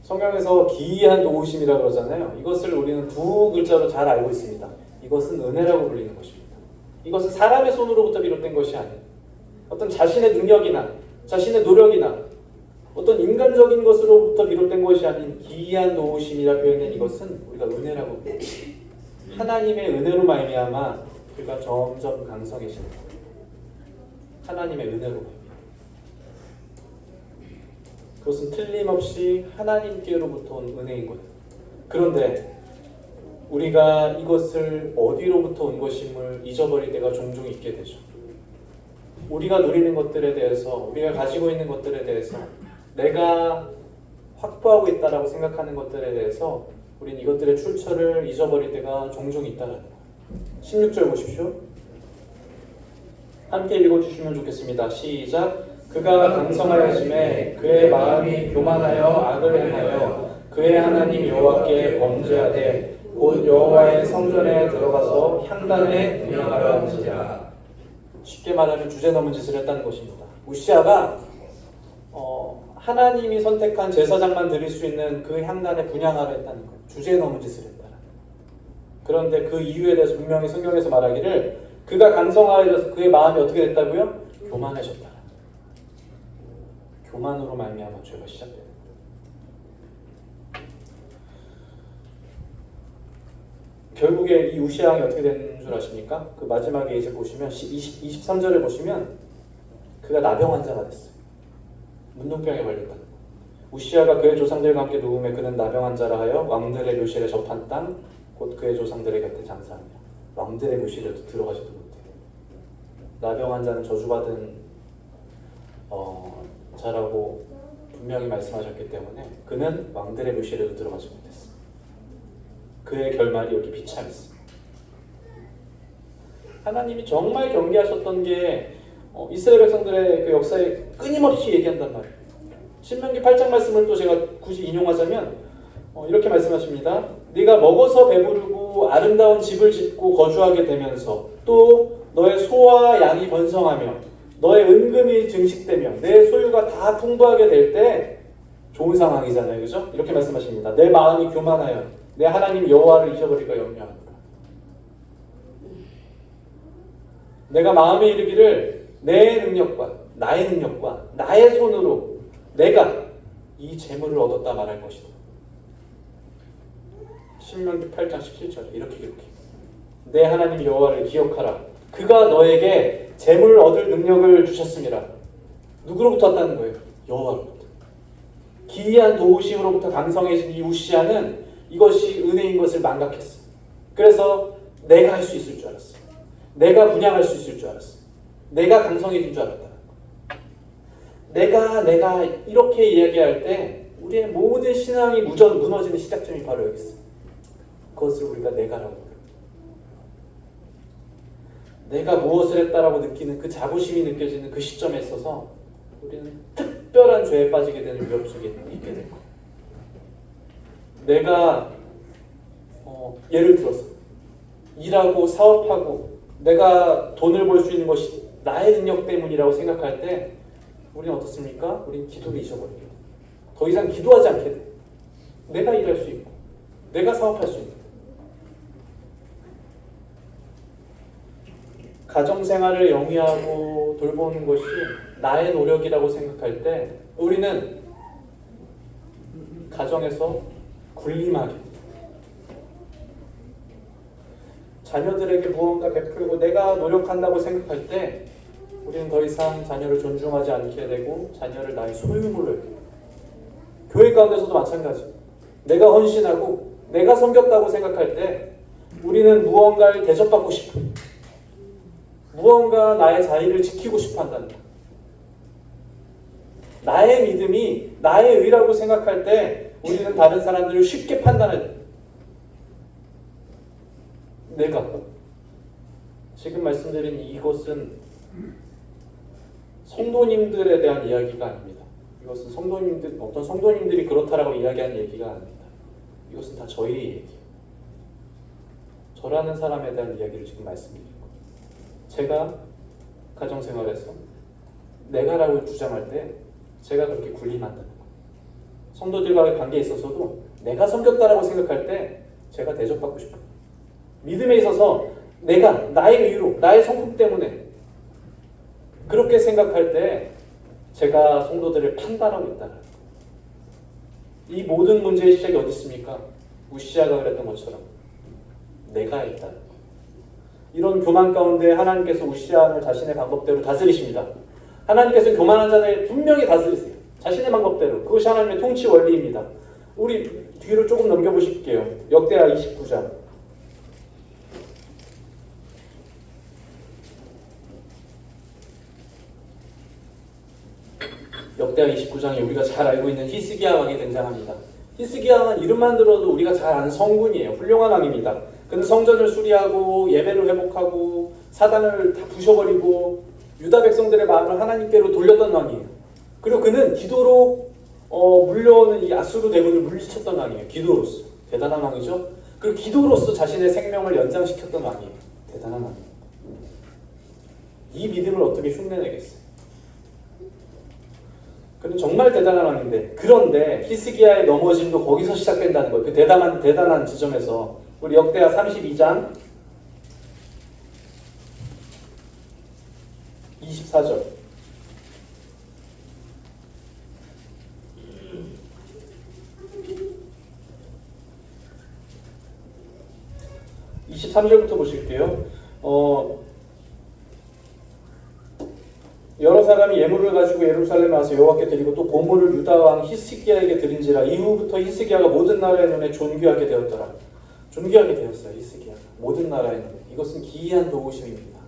성경에서 기이한 도우심이라고 그러잖아요. 이것을 우리는 두 글자로 잘 알고 있습니다. 이것은 은혜라고 불리는 것입니다. 이것은 사람의 손으로부터 비롯된 것이 아니에요. 어떤 자신의 능력이나 자신의 노력이나 어떤 인간적인 것으로부터 비롯된 것이 아닌 기이한 도우심이라 표현된 이것은 우리가 은혜라고 불러요. 하나님의 은혜로 말미암아 그가 점점 강성해지는 거예요. 하나님의 은혜로 말미암아. 그것은 틀림없이 하나님께로부터 온 은혜인 거예요. 그런데 우리가 이것을 어디로부터 온 것임을 잊어버릴 때가 종종 있게 되죠. 우리가 누리는 것들에 대해서, 우리가 가지고 있는 것들에 대해서 내가 확보하고 있다라고 생각하는 것들에 대해서 우린 이것들의 출처를 잊어버릴 때가 종종 있다는 거예요. 16절 보십시오. 함께 읽어주시면 좋겠습니다. 시작. 그가 강성하여짐에 그의 마음이 교만하여 악을 행하여 그의 하나님 여호와께 범죄하되 곧 여호와의 성전에 들어가서 향단에 분향하려 한지라. 쉽게 말하면 주제 넘은 짓을 했다는 것입니다. 우시아가 하나님이 선택한 제사장만 드릴 수 있는 그 향단에 분향하려 했다는 거예요. 주제 넘은 짓을 했다. 그런데 그 이유에 대해서 분명히 성경에서 말하기를 그가 강성하여져서 그의 마음이 어떻게 됐다고요? 교만해졌다. 교만으로 말미암아 죄가 시작됩니다. 결국에 이 우시아 왕이 어떻게 된 줄 아십니까? 그 마지막에 이제 보시면 23절에 보시면 그가 나병 환자가 됐어요. 문둥병에 걸렸다. 우시아가 그의 조상들과 함께 누움에 그는 나병 환자라 하여 왕들의 묘실에 접한 땅 곧 그의 조상들의 곁에 장사하며 왕들의 묘실에도 들어가지도 못해요. 나병 환자는 저주받은 자라고 분명히 말씀하셨기 때문에 그는 왕들의 묘실에도 들어가지 못했어요. 그의 결말이 여기 비참했습니다. 하나님이 정말 경계하셨던 게 이스라엘 백성들의 그 역사에 끊임없이 얘기한단 말이에요. 신명기 8장 말씀을 또 제가 굳이 인용하자면 이렇게 말씀하십니다. 네가 먹어서 배부르고 아름다운 집을 짓고 거주하게 되면서 또 너의 소와 양이 번성하며 너의 은금이 증식되며 내 소유가 다 풍부하게 될 때 좋은 상황이잖아요. 그죠? 이렇게 말씀하십니다. 내 마음이 교만하여 내 하나님 여호와를 잊어버릴까 염려하노라. 내가 마음에 이르기를 내 능력과 나의 손으로 내가 이 재물을 얻었다 말할 것이다. 신명기 8장 17절 이렇게 기록해. 내 하나님 여호와를 기억하라. 그가 너에게 재물을 얻을 능력을 주셨습니다. 누구로부터 왔다는 거예요? 여호와로부터. 기이한 도우심으로부터 강성해진 이 우시아는 이것이 은혜인 것을 망각했어. 그래서 내가 할 수 있을 줄 알았어. 내가 분양할 수 있을 줄 알았어. 내가 강성해진 줄 알았다. 내가 이렇게 이야기할 때 우리의 모든 신앙이 무너지는 시작점이 바로 여기 있어. 그것을 우리가 내가라고 불러. 내가 무엇을 했다라고 느끼는 그 자부심이 느껴지는 그 시점에 있어서 우리는 특별한 죄에 빠지게 되는 위험 속에 있게 되고, 내가 예를 들어서 일하고 사업하고 내가 돈을 벌 수 있는 것이 나의 능력 때문이라고 생각할 때 우리는 어떻습니까? 우리는 기도를 잊어버려요. 더 이상 기도하지 않게 돼. 내가 일할 수 있고 내가 사업할 수 있고 가정생활을 영위하고 돌보는 것이 나의 노력이라고 생각할 때 우리는 가정에서 군림하게, 자녀들에게 무언가 베풀고 내가 노력한다고 생각할 때 우리는 더 이상 자녀를 존중하지 않게 되고 자녀를 나의 소유물로 여겨요. 교회 가운데서도 마찬가지. 내가 헌신하고 내가 섬겼다고 생각할 때 우리는 무언가를 대접받고 싶어. 무언가 나의 자리를 지키고 싶어 한다는 거야. 나의 믿음이 나의 의라고 생각할 때 우리는 다른 사람들을 쉽게 판단해. 내가 지금 말씀드린 이것은 성도님들에 대한 이야기가 아닙니다. 이것은 어떤 성도님들이 그렇다라고 이야기하는 얘기가 아닙니다. 이것은 다 저희의 얘기예요. 저라는 사람에 대한 이야기를 지금 말씀드리는 거예요. 제가 가정생활에서 내가라고 주장할 때 제가 그렇게 군림한다는 거예요. 성도들과의 관계에 있어서도 내가 섬겼다라고 생각할 때 제가 대접받고 싶어요. 믿음에 있어서 내가 나의 의로, 나의 성품 때문에 그렇게 생각할 때 제가 성도들을 판단하고 있다는 거예요. 이 모든 문제의 시작이 어디 있습니까? 우시아가 그랬던 것처럼 내가 있다는 거예요. 이런 교만 가운데 하나님께서 우시아를 자신의 방법대로 다스리십니다. 하나님께서 교만한 자를 분명히 다스리세요. 자신의 방법대로. 그것이 하나님의 통치 원리입니다. 우리 뒤로 조금 넘겨보실게요. 역대하 29장. 역대하 29장에 우리가 잘 알고 있는 히스기야 왕이 등장합니다. 히스기야 왕은 이름만 들어도 우리가 잘 아는 성군이에요. 훌륭한 왕입니다. 근데 성전을 수리하고 예배를 회복하고 사단을 다 부셔버리고 유다 백성들의 마음을 하나님께로 돌렸던 왕이에요. 그리고 그는 기도로 물려오는 이 아수르 대군을 물리쳤던 왕이에요. 기도로서. 대단한 왕이죠. 그리고 기도로서 자신의 생명을 연장시켰던 왕이에요. 대단한 왕이에요. 이 믿음을 어떻게 흉내내겠어요? 그는 정말 대단한 왕인데, 그런데 히스기야의 넘어짐도 거기서 시작된다는 거예요. 그 대단한 지점에서. 우리 역대하 32장 24절. 23절부터 보실게요. 여러 사람이 예물을 가지고 예루살렘에 와서 여호와께 드리고 또 보물을 유다 왕 히스기야에게 드린지라. 이후부터 히스기야가 모든 나라의 눈에 존귀하게 되었더라. 존귀하게 되었어요. 히스기야가 모든 나라의 눈에. 이것은 기이한 도우심입니다.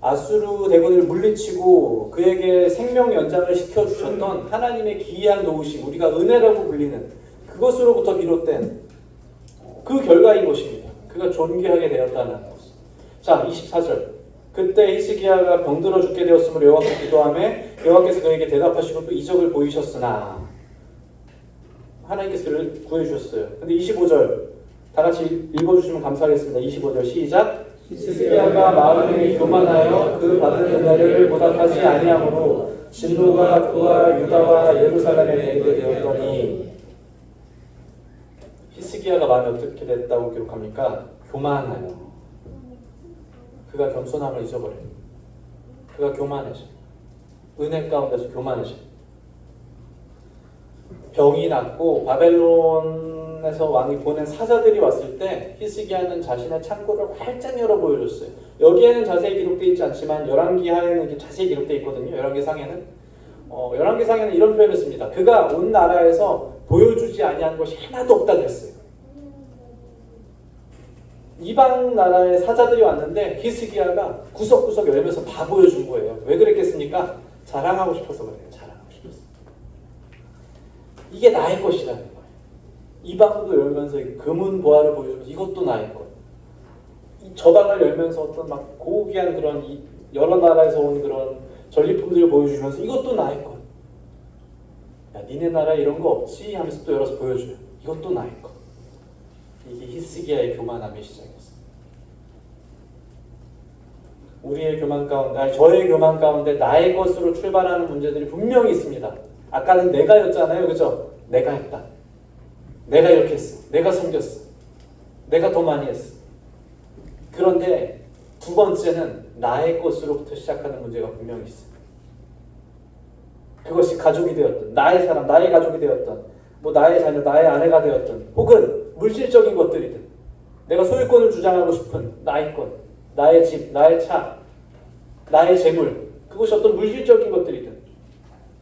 아수르 대군을 물리치고 그에게 생명 연장을 시켜주셨던 하나님의 기이한 도우심, 우리가 은혜라고 불리는 그것으로부터 비롯된 그 결과인 것입니다. 그가 존귀하게 되었다는 것. 자, 24절. 그때 히스기야가 병들어 죽게 되었으므로 여호와께 기도하며 여호와께서 그에게 대답하시고 또 이적을 보이셨으나 하나님께서 그를 구해주셨어요. 근데 25절 다 같이 읽어주시면 감사하겠습니다. 25절 시작. 히스기야가 마음에 교만하여 그 받은 은혜를 보답하지 아니하므로 진노가 그와 유다와 예루살렘에 내리게 되었더니. 히스기야가 마음이 어떻게 됐다고 기록합니까? 교만하여. 그가 겸손함을 잊어버려요. 그가 교만해져. 은혜 가운데서 교만해져. 병이 났고 바벨론에서 왕이 보낸 사자들이 왔을 때 히스기야는 자신의 창고를 활짝 열어 보여줬어요. 여기에는 자세히 기록되어 있지 않지만 열왕기 하에는 이렇게 자세히 기록되어 있거든요. 열왕기 상에는 열왕기 상에는 이런 표현을 씁니다. 그가 온 나라에서 보여주지 아니한 것이 하나도 없다 그랬어요. 이방 나라의 사자들이 왔는데 히스기야가 구석구석 열면서 다 보여준 거예요. 왜 그랬겠습니까? 자랑하고 싶어서 그래요. 자랑하고 싶어서. 이게 나의 것이라는 거예요. 이방도 열면서 금은 보화를 보여주면서 이것도 나의 것. 이 저방을 열면서 어떤 막 고귀한 그런 여러 나라에서 온 그런 전리품들을 보여주면서 이것도 나의 것. 야, 니네 나라에 이런 거 없지? 하면서 또 열어서 보여줘요. 이것도 나의 것. 이게 히스기야의 교만함의 시작이었어요. 우리의 교만 가운데, 저의 교만 가운데 나의 것으로 출발하는 문제들이 분명히 있습니다. 아까는 내가였잖아요. 그죠? 내가 했다. 내가 이렇게 했어. 내가 섬겼어. 내가 더 많이 했어. 그런데 두 번째는 나의 것으로부터 시작하는 문제가 분명히 있어요. 그것이 가족이 되었던, 나의 사람, 나의 가족이 되었던, 나의 자녀, 나의 아내가 되었던, 혹은 물질적인 것들이든, 내가 소유권을 주장하고 싶은 나의 것, 나의 집, 나의 차, 나의 재물, 그것이 어떤 물질적인 것들이든,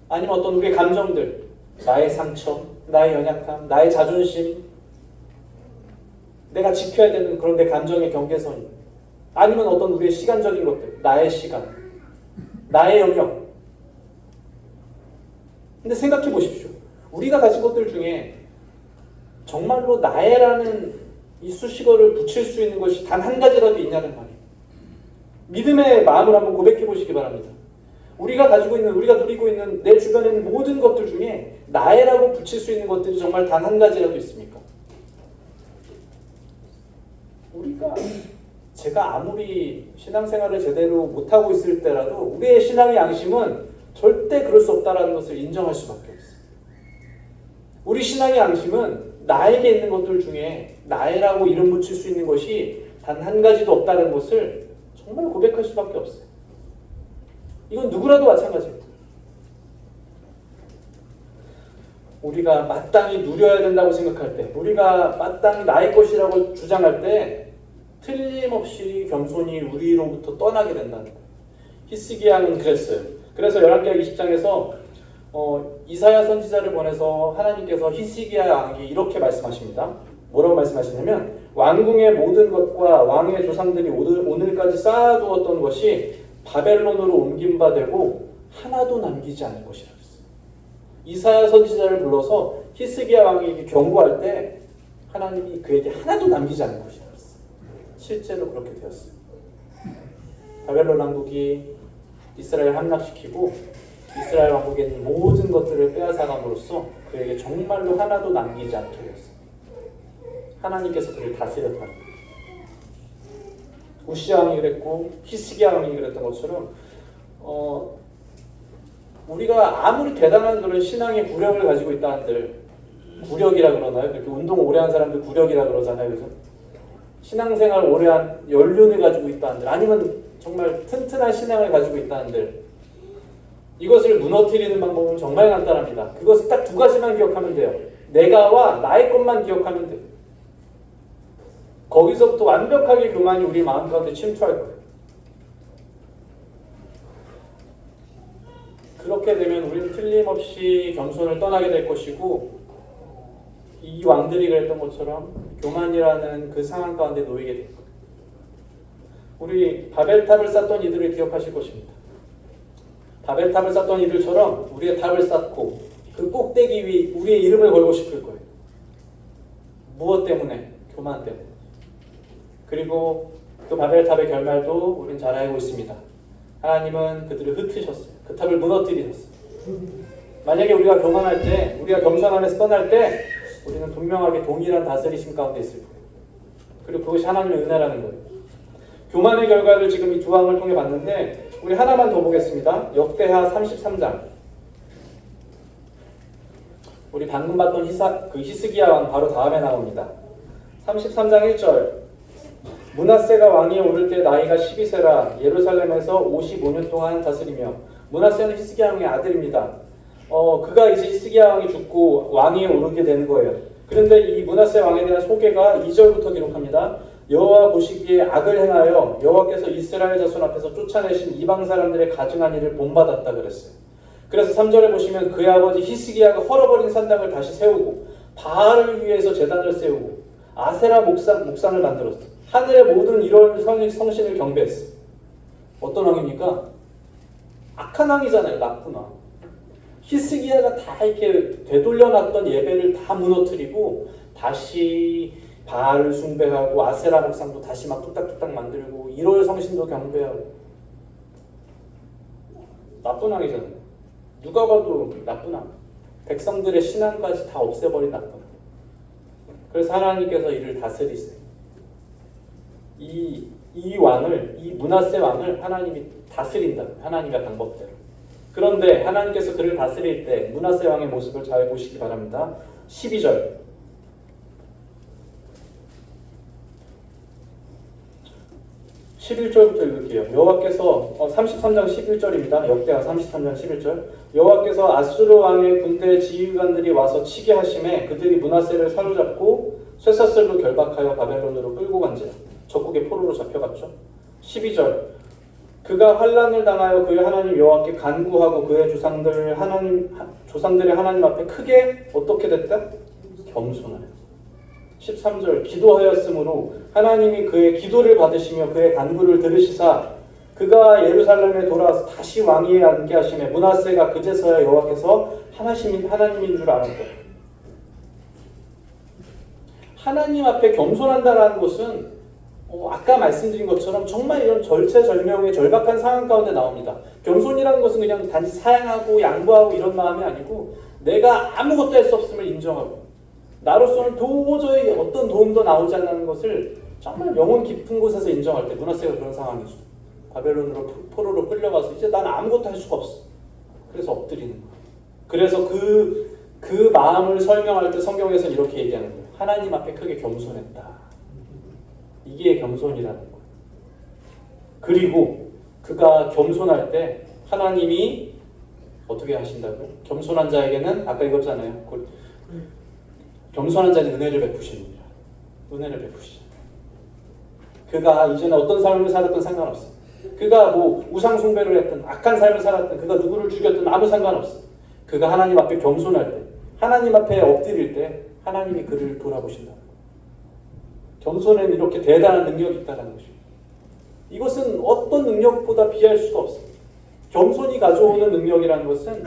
아니면 어떤 우리의 감정들, 나의 상처, 나의 연약함, 나의 자존심, 내가 지켜야 되는 그런 내 감정의 경계선이, 아니면 어떤 우리의 시간적인 것들, 나의 시간, 나의 영역. 근데 생각해 보십시오. 우리가 가진 것들 중에 정말로 나의라는 이 수식어를 붙일 수 있는 것이 단 한 가지라도 있냐는 말이에요. 믿음의 마음을 한번 고백해 보시기 바랍니다. 우리가 가지고 있는, 우리가 누리고 있는 내 주변에 있는 모든 것들 중에 나의라고 붙일 수 있는 것들이 정말 단 한 가지라도 있습니까? 제가 아무리 신앙생활을 제대로 못하고 있을 때라도 우리의 신앙의 양심은 절대 그럴 수 없다는 것을 인정할 수밖에 없어요. 우리 신앙의 양심은 나에게 있는 것들 중에 나의라고 이름 붙일 수 있는 것이 단 한 가지도 없다는 것을 정말 고백할 수밖에 없어요. 이건 누구라도 마찬가지입니다. 우리가 마땅히 누려야 된다고 생각할 때, 우리가 마땅히 나의 것이라고 주장할 때 틀림없이 겸손히 우리로부터 떠나게 된다는 거예요. 히스기야는 그랬어요. 그래서 열왕기하 20장에서 이사야 선지자를 보내서 하나님께서 히스기야 왕에게 이렇게 말씀하십니다. 뭐라고 말씀하시냐면, 왕궁의 모든 것과 왕의 조상들이 오늘까지 쌓아두었던 것이 바벨론으로 옮긴 바 되고 하나도 남기지 않을 것이라 그랬어요. 이사야 선지자를 불러서 히스기야 왕에게 경고할 때 하나님이 그에게 하나도 남기지 않을 것이라 그랬어요. 실제로 그렇게 되었어요. 바벨론 왕국이 이스라엘을 함락시키고 이스라엘 왕국에 있는 모든 것들을 빼앗아감으로써 그에게 정말로 하나도 남기지 않게 되었어요. 하나님께서 그를 다스렸다는 거예요. 우시야 왕이 그랬고 히스기야 왕이 그랬던 것처럼 우리가 아무리 대단한 그런 신앙의 구력을 가지고 있다 한들, 구력이라 그러나요? 그렇게 운동 오래 한 사람들 구력이라 그러잖아요. 그래서 신앙생활 오래 한 연륜을 가지고 있다 한들, 아니면 정말 튼튼한 신앙을 가지고 있다 한들, 이것을 무너뜨리는 방법은 정말 간단합니다. 그것을 딱 두 가지만 기억하면 돼요. 내가와 나의 것만 기억하면 돼요. 거기서부터 완벽하게 교만이 우리 마음 가운데 침투할 거예요. 그렇게 되면 우리는 틀림없이 겸손을 떠나게 될 것이고, 이 왕들이 그랬던 것처럼 교만이라는 그 상황 가운데 놓이게 될 거예요. 우리 바벨탑을 쌓던 이들을 기억하실 것입니다. 바벨탑을 쌓던 이들처럼 우리의 탑을 쌓고 그 꼭대기 위 우리의 이름을 걸고 싶을 거예요. 무엇 때문에? 교만 때문에. 그리고 그 바벨탑의 결말도 우리는 잘 알고 있습니다. 하나님은 그들을 흩으셨어요. 그 탑을 무너뜨리셨어요. 만약에 우리가 교만할 때, 우리가 겸손함에서 떠날 때, 우리는 분명하게 동일한 다스리심 가운데 있을 거예요. 그리고 그것이 하나님의 은혜라는 거예요. 교만의 결과를 지금 이 두 왕을 통해 봤는데, 우리 하나만 더 보겠습니다. 역대하 33장. 우리 방금 봤던 히스기야 왕 바로 다음에 나옵니다. 33장 1절. 므낫세가 왕위에 오를 때 나이가 12세라 예루살렘에서 55년 동안 다스리며, 므낫세는 히스기야 왕의 아들입니다. 그가 이제 히스기야 왕이 죽고 왕위에 오르게 되는 거예요. 그런데 이 므낫세 왕에 대한 소개가 2절부터 기록합니다. 여호와 보시기에 악을 행하여 여호와께서 이스라엘 자손 앞에서 쫓아내신 이방 사람들의 가증한 일을 본받았다 그랬어요. 그래서 3절에 보시면 그의 아버지 히스기야가 헐어버린 산당을 다시 세우고 바알을 위해서 제단을 세우고 아세라 목상을 만들었어요. 하늘의 모든 이런 성신을 경배했어요. 어떤 왕입니까? 악한 왕이잖아요. 나쁜 왕. 히스기야가 다 이렇게 되돌려놨던 예배를 다 무너뜨리고 다시 바알을 숭배하고 아세라 목상도 다시 막 뚝딱뚝딱 만들고 1월 성신도 경배하고. 나쁜 왕이잖아요. 누가 봐도 나쁜 왕. 백성들의 신앙까지 다 없애버린 나쁜 왕. 그래서 하나님께서 이를 다스리세요. 이 왕을, 이 므낫세 왕을 하나님이 다스린다. 하나님의 방법대로. 그런데 하나님께서 그를 다스릴 때 므낫세 왕의 모습을 잘 보시기 바랍니다. 12절. 11절부터 읽을게요. 여호와께서 33장 11절입니다. 역대하 33장 11절. 여호와께서 아수르 왕의 군대 지휘관들이 와서 치게 하심에 그들이 므낫세를 사로잡고 쇠사슬로 결박하여 바벨론으로 끌고 간지라. 적국의 포로로 잡혀갔죠. 12절. 그가 환난을 당하여 그의 하나님 여호와께 간구하고 그의 조상들의 하나님 앞에 크게 어떻게 됐다? 겸손하여. 13절. 기도하였으므로 하나님이 그의 기도를 받으시며 그의 간구를 들으시사 그가 예루살렘에 돌아와서 다시 왕위에 앉게 하시매 므낫세가 그제서야 여호와께서 하나님인 줄 알았다. 하나님 앞에 겸손한다라는 것은 아까 말씀드린 것처럼 정말 이런 절체절명의 절박한 상황 가운데 나옵니다. 겸손이라는 것은 그냥 단지 사양하고 양보하고 이런 마음이 아니고 내가 아무것도 할 수 없음을 인정하고 나로서는 도저히 어떤 도움도 나오지 않는 것을 정말 영혼 깊은 곳에서 인정할 때 므낫세가 그런 상황이죠. 바벨론으로 포로로 끌려가서 이제 난 아무것도 할 수가 없어. 그래서 엎드리는 거예요. 그래서 그 마음을 설명할 때 성경에서 이렇게 얘기하는 거예요. 하나님 앞에 크게 겸손했다. 이게 겸손이라는 거예요. 그리고 그가 겸손할 때 하나님이 어떻게 하신다고요? 겸손한 자에게는 아까 읽었잖아요. 겸손한 자는 은혜를 베푸시느니라. 은혜를 베푸시죠. 그가 이전에 어떤 삶을 살았든 상관없어. 그가 뭐 우상 숭배를 했든 악한 삶을 살았든 그가 누구를 죽였든 아무 상관없어. 그가 하나님 앞에 겸손할 때, 하나님 앞에 엎드릴 때 하나님이 그를 돌아보신다. 겸손에는 이렇게 대단한 능력이 있다는 것입니다. 이것은 어떤 능력보다 비할 수가 없습니다. 겸손이 가져오는 능력이라는 것은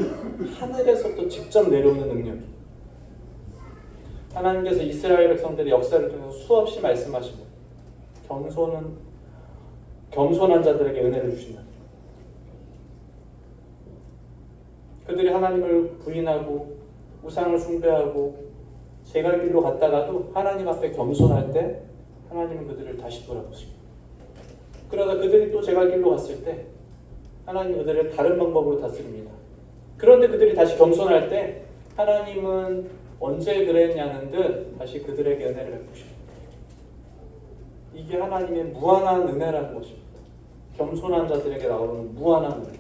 하늘에서부터 직접 내려오는 능력이에요. 하나님께서 이스라엘 백성들의 역사를 통해서 수없이 말씀하시고 겸손한 자들에게 은혜를 주신다. 그들이 하나님을 부인하고 우상을 숭배하고 제갈 길로 갔다가도 하나님 앞에 겸손할 때 하나님은 그들을 다시 돌아보십니다. 그러다 그들이 또 제갈 길로 갔을 때 하나님은 그들을 다른 방법으로 다스립니다. 그런데 그들이 다시 겸손할 때 하나님은 언제 그랬냐는 듯 다시 그들에게 은혜를 베푸십니다. 이게 하나님의 무한한 은혜라는 것입니다. 겸손한 자들에게 나오는 무한한 은혜.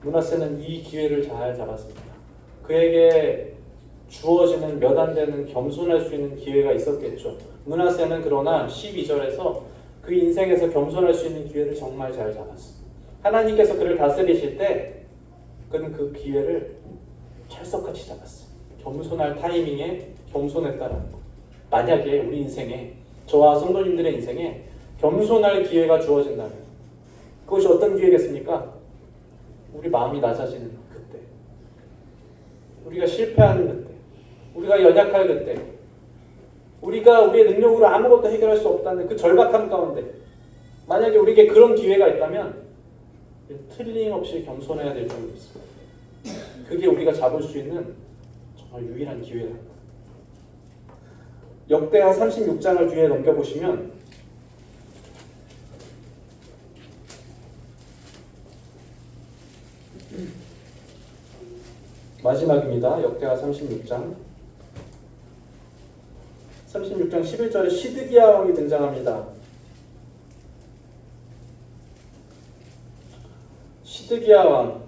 므낫세는 이 기회를 잘 잡았습니다. 그에게 주어지는 몇 안 되는 겸손할 수 있는 기회가 있었겠죠. 므낫세는 그러나 12절에서 그 인생에서 겸손할 수 있는 기회를 정말 잘 잡았습니다. 하나님께서 그를 다스리실 때 그는 그 기회를 찰석같이 잡았어요. 겸손할 타이밍에 겸손했다라는 것. 만약에 우리 인생에, 저와 성도님들의 인생에 겸손할 기회가 주어진다면 그것이 어떤 기회겠습니까? 우리 마음이 낮아지는 그때, 우리가 실패하는 그때, 우리가 연약할 그때, 우리가 우리의 능력으로 아무것도 해결할 수 없다는 그 절박함 가운데 만약에 우리에게 그런 기회가 있다면 틀림없이 겸손해야 될 줄로 있습니다. 그게 우리가 잡을 수 있는 정말 유일한 기회다. 역대하 36장을 뒤에 넘겨보시면 마지막입니다. 역대하 36장 11절에 시드기야 왕이 등장합니다. 시드기야 왕,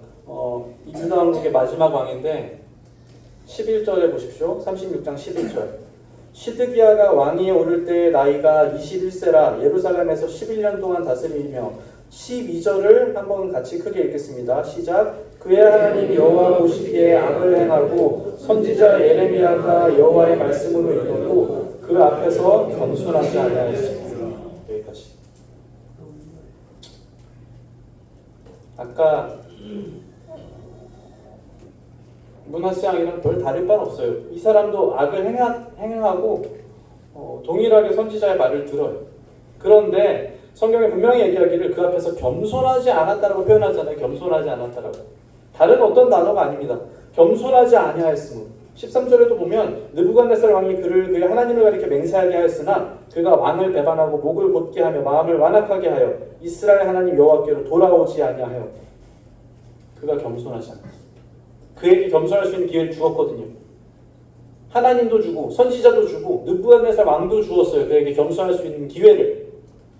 이 유다 왕국의 마지막 왕인데 11절에 보십시오. 36장 11절. 시드기야가 왕위에 오를 때의 나이가 21세라 예루살렘에서 11년 동안 다스리며 12절을 한번 같이 크게 읽겠습니다. 시작. 그의 하나님 여호와 보시기에 악을 행하고 선지자 예레미야가 여호와의 말씀으로 이르고 그 앞에서 겸손하지 아니하였습니다. 여기까지. 아까 므낫세 왕이랑 별 다를 바는 없어요. 이 사람도 악을 행하고 동일하게 선지자의 말을 들어요. 그런데 성경에 분명히 얘기하기를 그 앞에서 겸손하지 않았다라고 표현하잖아요. 겸손하지 않았다라고. 다른 어떤 단어가 아닙니다. 겸손하지 아니하였으므로. 13절에도 보면 느부갓네살 왕이 그의 하나님을 가리켜 맹세하게 하였으나 그가 왕을 배반하고 목을 곧게 하며 마음을 완악하게 하여 이스라엘 하나님 여호와께로 돌아오지 아니하여 그가 겸손하지 않았습니다. 그에게 겸손할 수 있는 기회를 주었거든요. 하나님도 주고 선지자도 주고 느부갓네살 왕도 주었어요. 그에게 겸손할 수 있는 기회를.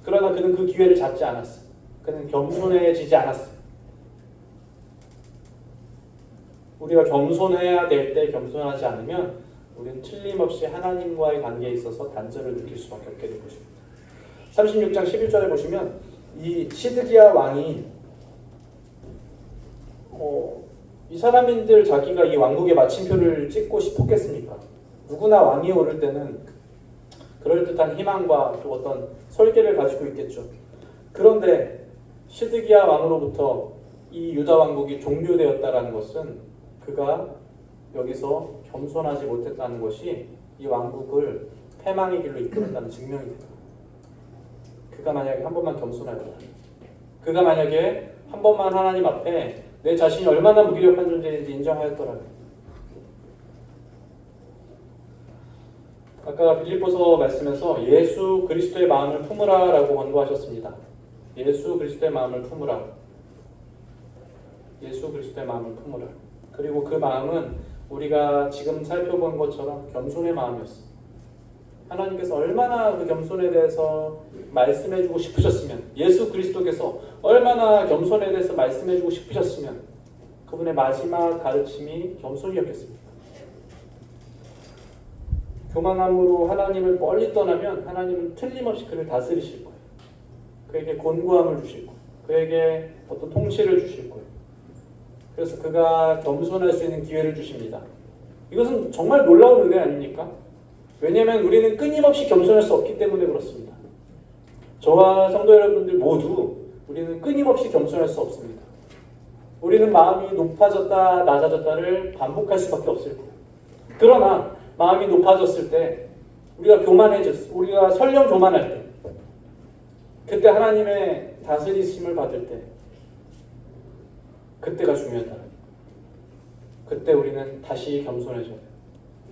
그러나 그는 그 기회를 잡지 않았어요. 그는 겸손해지지 않았어요. 우리가 겸손해야 될 때 겸손하지 않으면 우리는 틀림없이 하나님과의 관계에 있어서 단절을 느낄 수밖에 없게 될 것입니다. 36장 11절에 보시면 이 시드기야 왕이 이 사람인들 자기가 이 왕국의 마침표를 찍고 싶었겠습니까? 누구나 왕이 오를 때는 그럴듯한 희망과 또 어떤 설계를 가지고 있겠죠. 그런데 시드기야 왕으로부터 이 유다 왕국이 종료되었다라는 것은 그가 여기서 겸손하지 못했다는 것이 이 왕국을 패망의 길로 이끌었다는 증명이 됩니다. 그가 만약에 한 번만 겸손하였다. 그가 만약에 한 번만 하나님 앞에 내 자신이 얼마나 무기력한 존재인지 인정하였더라면, 아까 빌립보서 말씀에서 예수 그리스도의 마음을 품으라 라고 권고하셨습니다. 예수 그리스도의 마음을 품으라. 예수 그리스도의 마음을 품으라. 그리고 그 마음은 우리가 지금 살펴본 것처럼 겸손의 마음이었습니다. 하나님께서 얼마나 그 겸손에 대해서 말씀해주고 싶으셨으면, 예수 그리스도께서 얼마나 겸손에 대해서 말씀해주고 싶으셨으면 그분의 마지막 가르침이 겸손이었겠습니까? 교만함으로 하나님을 멀리 떠나면 하나님은 틀림없이 그를 다스리실 거예요. 그에게 권고함을 주실 거예요. 그에게 어떤 통치를 주실 거예요. 그래서 그가 겸손할 수 있는 기회를 주십니다. 이것은 정말 놀라운 은혜 아닙니까? 왜냐하면 우리는 끊임없이 겸손할 수 없기 때문에 그렇습니다. 저와 성도 여러분들 모두 우리는 끊임없이 겸손할 수 없습니다. 우리는 마음이 높아졌다 낮아졌다를 반복할 수밖에 없을 거예요. 그러나 마음이 높아졌을 때 우리가 설령 교만할 때 그때 하나님의 다스리심을 받을 때 그때가 중요하다. 그때 우리는 다시 겸손해져야 돼요.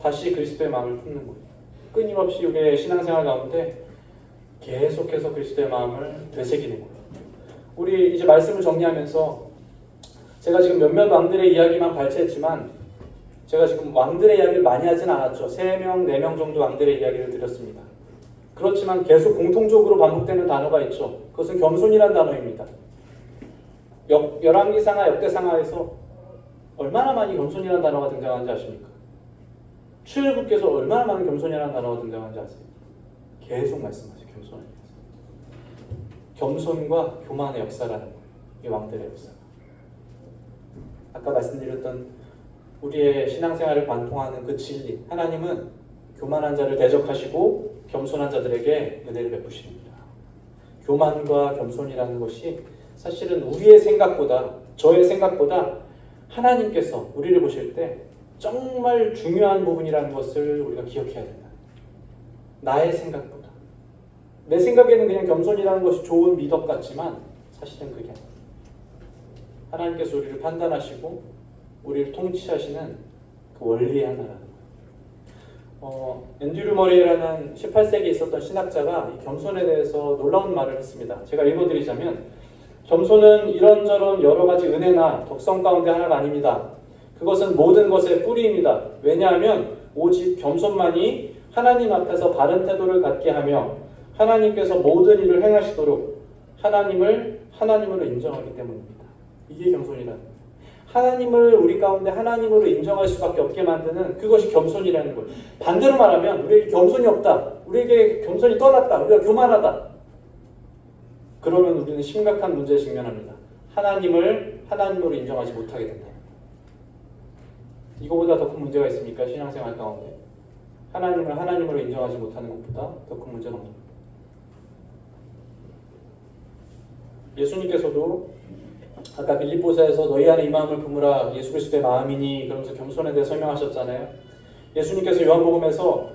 다시 그리스도의 마음을 품는 거예요. 끊임없이 우리의 신앙생활 가운데 계속해서 그리스도의 마음을 되새기는 거예요. 우리 이제 말씀을 정리하면서 제가 지금 몇몇 왕들의 이야기만 발췌했지만 제가 지금 왕들의 이야기를 많이 하진 않았죠. 3명, 4명 정도 왕들의 이야기를 드렸습니다. 그렇지만 계속 공통적으로 반복되는 단어가 있죠. 그것은 겸손이라는 단어입니다. 열왕기상하, 역대상하에서 얼마나 많이 겸손이라는 단어가 등장하는지 아십니까? 출애굽께서 얼마나 많은 겸손이라는 단어가 등장하는지 아세요? 계속 말씀하세요. 겸손에 대해서. 겸손과 교만의 역사라는 거예요. 이 왕들의 역사. 아까 말씀드렸던 우리의 신앙생활을 관통하는 그 진리, 하나님은 교만한 자를 대적하시고 겸손한 자들에게 은혜를 베푸십니다. 교만과 겸손이라는 것이 사실은 우리의 생각보다, 저의 생각보다 하나님께서 우리를 보실 때 정말 중요한 부분이라는 것을 우리가 기억해야 된다. 나의 생각보다. 내 생각에는 그냥 겸손이라는 것이 좋은 미덕 같지만 사실은 그게 아니에요. 하나님께서 우리를 판단하시고 우리를 통치하시는 그 원리의 하나라는 거예요. 앤드류 머레이라는 18세기에 있었던 신학자가 이 겸손에 대해서 놀라운 말을 했습니다. 제가 읽어드리자면 겸손은 이런저런 여러 가지 은혜나 덕성 가운데 하나가 아닙니다. 그것은 모든 것의 뿌리입니다. 왜냐하면 오직 겸손만이 하나님 앞에서 바른 태도를 갖게 하며 하나님께서 모든 일을 행하시도록 하나님을 하나님으로 인정하기 때문입니다. 이게 겸손이라는 거예요. 하나님을 우리 가운데 하나님으로 인정할 수밖에 없게 만드는 그것이 겸손이라는 거예요. 반대로 말하면 우리에게 겸손이 없다. 우리에게 겸손이 떠났다. 우리가 교만하다. 그러면 우리는 심각한 문제에 직면합니다. 하나님을 하나님으로 인정하지 못하게 된다. 이거보다 더 큰 문제가 있습니까? 신앙생활 가운데. 하나님을 하나님으로 인정하지 못하는 것보다 더 큰 문제는 없습니다. 예수님께서도 아까 빌립보서에서 너희 안에 이 마음을 품으라 예수 그리스도의 마음이니 그러면서 겸손에 대해 설명하셨잖아요. 예수님께서 요한복음에서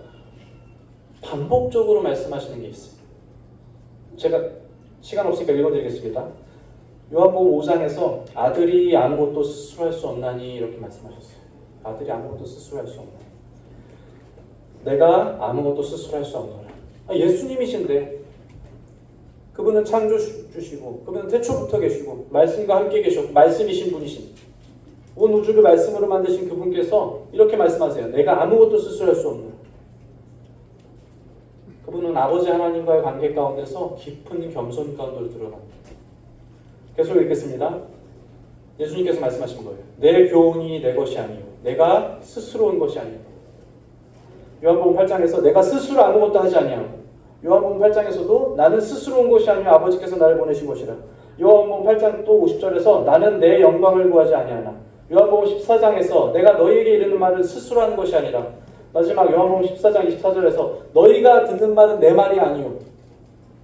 반복적으로 말씀하시는 게 있어요. 제가 시간 없으니까 읽어드리겠습니다. 요한복음 5장에서 아들이 아무것도 스스로 할 수 없나니 이렇게 말씀하셨어요. 아들이 아무것도 스스로 할 수 없나니 내가 아무것도 스스로 할 수 없노라. 예수님이신데 그분은 창조주시고 그분은 태초부터 계시고 말씀과 함께 계셨고 말씀이신 분이신 온 우주를 말씀으로 만드신 그분께서 이렇게 말씀하세요. 내가 아무것도 스스로 할 수 없노라. 그분은 아버지 하나님과의 관계 가운데서 깊은 겸손 가운데로 들어갑니다. 계속 읽겠습니다. 예수님께서 말씀하신 거예요. 내 교훈이 내 것이 아니요 내가 스스로 온 것이 아니요. 요한복음 8장에서 내가 스스로 아무것도 하지 아니하고 요한복음 8장에서도 나는 스스로 온 것이 아니요 아버지께서 나를 보내신 것이라. 요한복음 8장 또 50절에서 나는 내 영광을 구하지 아니하나. 요한복음 14장에서 내가 너희에게 이르는 말을 스스로 하는 것이 아니라. 마지막 요한복음 14장 24절에서 너희가 듣는 말은 내 말이 아니요.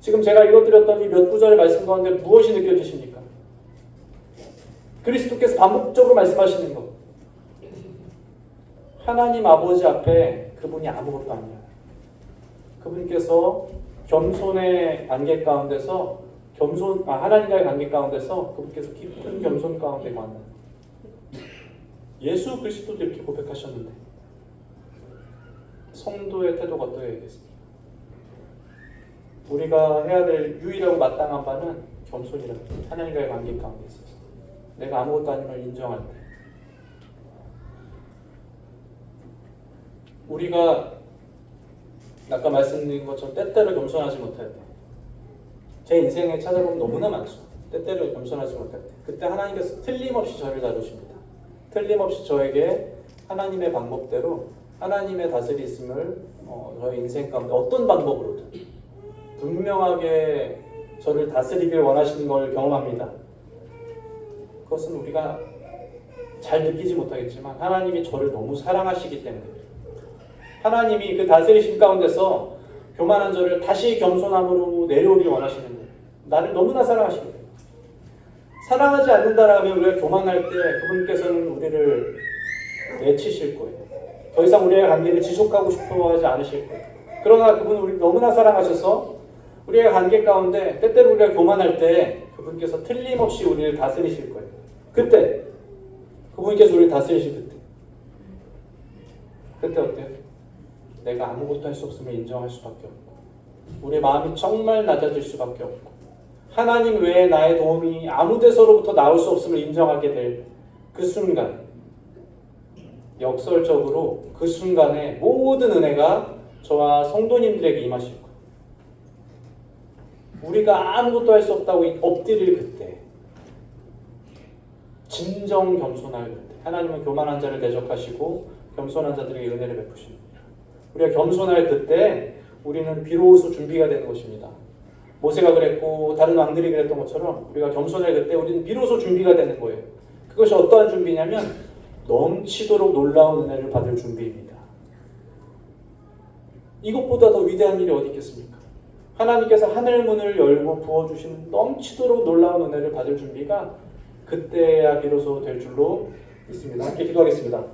지금 제가 읽어드렸던 이 몇 구절의 말씀 가운데 무엇이 느껴지십니까? 그리스도께서 반복적으로 말씀하시는 것. 하나님 아버지 앞에 그분이 아무것도 아니에요. 그분께서 겸손의 관계 가운데서 하나님과의 관계 가운데서 그분께서 깊은 겸손 가운데 만나. 예수 그리스도도 이렇게 고백하셨는데 성도의 태도가 어떠해야겠습니까? 우리가 해야 될 유일하고 마땅한 바는 겸손이라는 거예요. 하나님과의 관계 가운데 있어서 내가 아무것도 아님을 인정할 때 우리가 아까 말씀드린 것처럼 때때로 겸손하지 못할 때 제 인생에 찾아보면 너무나 많죠. 때때로 겸손하지 못할 때 그때 하나님께서 틀림없이 저를 다루십니다. 틀림없이 저에게 하나님의 방법대로 하나님의 다스리심을 저의 인생 가운데 어떤 방법으로든 분명하게 저를 다스리길 원하시는 걸 경험합니다. 그것은 우리가 잘 느끼지 못하겠지만 하나님이 저를 너무 사랑하시기 때문에 하나님이 그 다스리심 가운데서 교만한 저를 다시 겸손함으로 내려오길 원하시는 거예요. 나를 너무나 사랑하시는 거예요. 사랑하지 않는다라면 우리가 교만할 때 그분께서는 우리를 내치실 거예요. 더 이상 우리의 관계를 지속하고 싶어 하지 않으실 거예요. 그러나 그분은 우리 너무나 사랑하셔서 우리의 관계 가운데 때때로 우리가 교만할 때 그분께서 틀림없이 우리를 다스리실 거예요. 그때 그분께서 우리를 다스리실 그때 어때요? 내가 아무것도 할 수 없음을 인정할 수밖에 없고 우리의 마음이 정말 낮아질 수밖에 없고 하나님 외에 나의 도움이 아무 데서로부터 나올 수 없음을 인정하게 될 그 순간, 역설적으로 그 순간에 모든 은혜가 저와 성도님들에게 임하실 거예요. 우리가 아무것도 할 수 없다고 엎드릴 그때, 진정 겸손할 그때, 하나님은 교만한 자를 대적하시고 겸손한 자들에게 은혜를 베푸십니다. 우리가 겸손할 그때 우리는 비로소 준비가 되는 것입니다. 모세가 그랬고 다른 왕들이 그랬던 것처럼 우리가 겸손할 그때 우리는 비로소 준비가 되는 거예요. 그것이 어떠한 준비냐면 넘치도록 놀라운 은혜를 받을 준비입니다. 이것보다 더 위대한 일이 어디 있겠습니까? 하나님께서 하늘문을 열고 부어주시는 넘치도록 놀라운 은혜를 받을 준비가 그때야 비로소 될 줄로 믿습니다. 함께 기도하겠습니다.